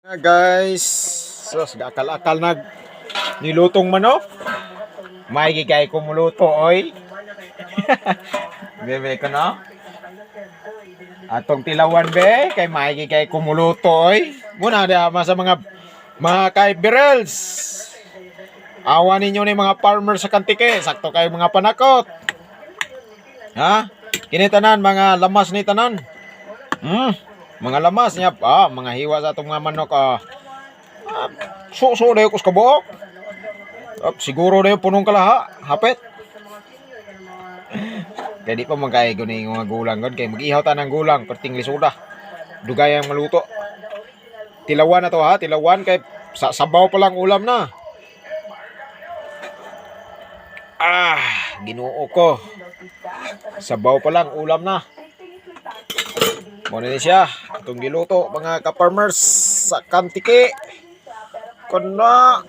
Guys, sus akal-akal nilutong manok. May gigay ko muluto oy. Bebe ko no. Atong tilawan be kay may gigay ko muluto oy. Muna da sa mga kaiberals. Awan ninyo ni mga farmer sa Kantike, sakto kayo mga panakot. Ha? Kini tanan mga lamas ni tanan. Mga lamas niya mga hiwa sa atong mga manok so dayo kus kabuok. Siguro dayo punong kalaha, hapit. Kaya di pa magkaya guni mga gulang god kay mag-ihaw ta ng gulang perting lisuda. Dugay ang maluto. Tilawan na to ha, tilawan kay sabaw pa lang ulam na. Ginoo ko. Sabaw pa lang ulam na. Muna ni siya itong giluto mga ka-farmers sa Kantike. Kuna